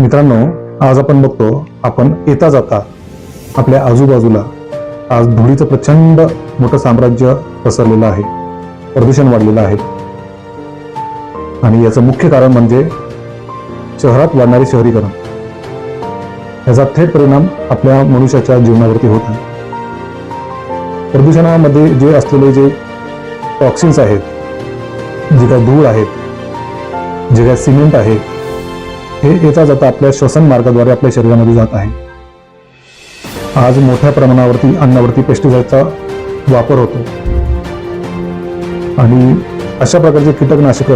मित्रांनो, आज आपण बघतो, आपण येता जाता आपल्या आजूबाजूला आज धुळीचं प्रचंड मोठं साम्राज्य पसरलेलं आहे, प्रदूषण वाढलेलं आहे. आणि याचं मुख्य कारण म्हणजे शहरात वाढणारे शहरीकरण. याचा थेट परिणाम आपल्या मनुष्याच्या जीवनावरती होत आहे. प्रदूषणामध्ये जे असलेले जे टॉक्सिन्स आहेत, जे काही धूळ आहेत, जे काही सिमेंट आहे, हे येता जाता आपल्या श्वसन मार्गाद्वारे आपल्या शरीरामध्ये जात आहे. आज मोठ्या प्रमाणावरती अन्नावरती पेस्टिसाइडचा वापर होतो आणि अशा प्रकारचे कीटकनाशक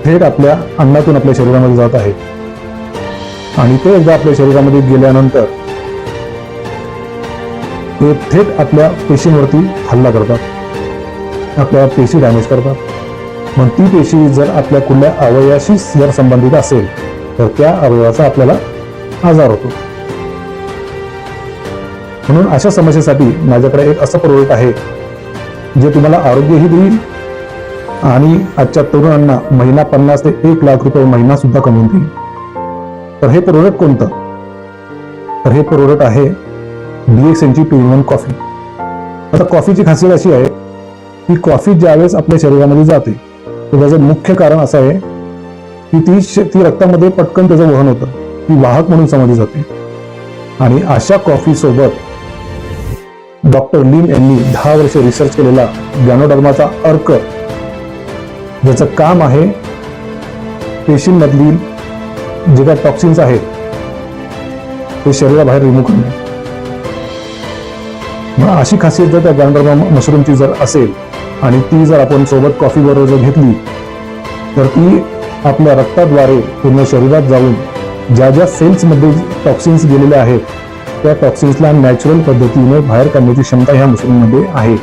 थेट आपल्या अन्नातून आपल्या शरीरामध्ये जात आहेत आणि ते एकदा आपल्या शरीरामध्ये गेल्यानंतर ते थेट आपल्या पेशींवरती हल्ला करतात, आपल्या पेशी डॅमेज करतात. मग ती पेशी जर आपल्या कुठल्या अवयवाशी जर संबंधित असेल तर त्या अवयवाचा आपल्याला आजार होतो. म्हणून अशा समस्येसाठी माझ्याकडे एक असं प्रोडक्ट आहे जे तुम्हाला आरोग्यही देईल आणि आजच्या तरुणांना महिना 50 ते 1 लाख रुपये महिना सुद्धा कमवून देईल. तर हे प्रोडक्ट कोणतं? तर हे प्रोडक्ट आहे DXNची 2-in-1 कॉफी. आता कॉफीची खासियत अशी आहे की कॉफी ज्यावेळेस आपल्या शरीरामध्ये जाते तर त्याचं मुख्य कारण असं आहे की ती रक्तामध्ये पटकन त्याचं वहन होतं, ती वाहक म्हणून समजली जाते. आणि अशा कॉफी सोबत डॉक्टर लिम यांनी 10 वर्ष रिसर्च केलेला गॅनोडर्माचा अर्क, ज्याचं काम आहे पेशींमधील जे काही टॉक्सिन्स आहेत ते शरीराबाहेर रिमूव्ह करणे. मग अशी खासियत जर त्या गॅनोडर्मा मशरूमची जर असेल आणि ती जर आपण सोबत कॉफी बरोबर जर घेतली तर ती आपल्या रक्ताद्वारे पूर्ण शरीरात जाऊन ज्या ज्या सेल्समध्ये टॉक्सिन्स गेलेले आहेत त्या टॉक्सिन्सला नॅचरल पद्धतीने बाहेर काढण्याची क्षमता ह्या मशरूममध्ये आहे.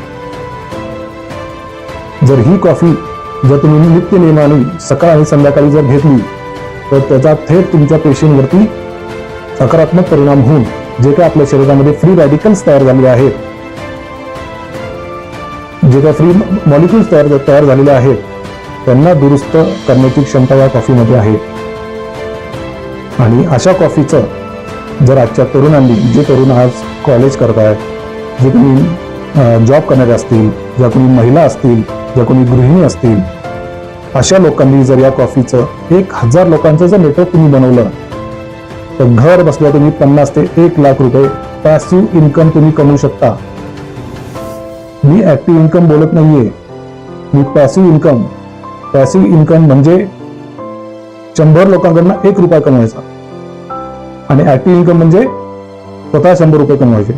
जर ही कॉफी जर तुम्ही नित्य नियमाने सकाळ आणि संध्याकाळी जर घेतली तर त्याचा थेट तुमच्या पेशींवरती सकारात्मक परिणाम होऊन जे काही आपल्या शरीरामध्ये फ्री रॅडिकल्स तयार झालेले आहेत, जे काही फ्री मॉलिक्युल्स तयार झालेले आहेत त्यांना दुरुस्त करण्याची क्षमता या कॉफीमध्ये आहे. आणि अशा कॉफीचं जर आजच्या तरुणांनी, जे तरुण आज कॉलेज करतायत, जे कोणी जॉब करणारे असतील, ज्या कोणी महिला असतील, ज्या कोणी गृहिणी असतील, अशा लोकांनी जर या कॉफीचं 1000 लोकांचं जर नेटवर्क तुम्ही बनवलं तर घर बसल्या तुम्ही 50 ते 1 लाख रुपये पॅसिव्ह इन्कम तुम्ही कमवू शकता. मी ऍक्टिव्ह इन्कम बोलत नाहीये, मी पॅसिव्ह इन्कम. पॅसिव्ह इन्कम म्हणजे 100 लोकांकडनं 1 रुपया कमवायचा आणि ऍक्टिव्ह इन्कम म्हणजे स्वतः 100 रुपये कमवायचे.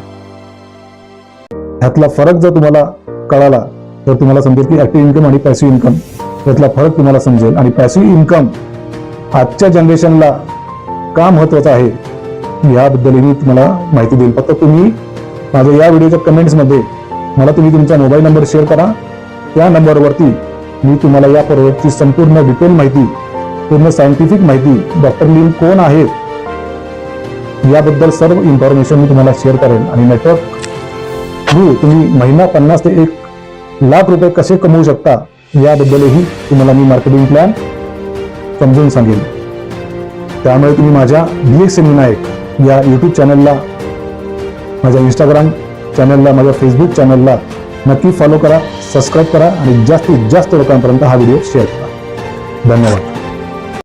ह्यातला फरक जर तुम्हाला कळाला तर तुम्हाला समजेल की ऍक्टिव्ह इन्कम आणि पॅसिव्ह इन्कम यातला फरक तुम्हाला समजेल. आणि पॅसिव्ह इन्कम आजच्या जनरेशनला का महत्वाचं आहे याबद्दलही मी तुम्हाला माहिती देईल. फक्त तुम्ही माझ्या या व्हिडिओच्या कमेंट्समध्ये मला तुम्ही तुमचा मोबाईल नंबर शेअर करा. त्या नंबरवरती मी तुम्हाला या प्रोडक्टची संपूर्ण डिटेल माहिती, पूर्ण सायंटिफिक माहिती, डॉक्टर लिम कोण आहेत याबद्दल सर्व इन्फॉर्मेशन मी तुम्हाला शेअर करेन. आणि नेटवर्क थ्रू तुम्ही महिना 50 ते 1 लाख रुपये कसे कमवू शकता याबद्दलही तुम्हाला मी मार्केटिंग प्लॅन समजून सांगेन. त्यामुळे तुम्ही माझ्या DXN विनायक या यूट्यूब चॅनलला, माझ्या इंस्टाग्राम चॅनलला, माझ्या फेसबुक चॅनलला नक्की फॉलो करा, सबस्क्राईब करा आणि जास्तीत जास्त लोकांपर्यंत हा व्हिडिओ शेअर करा. धन्यवाद.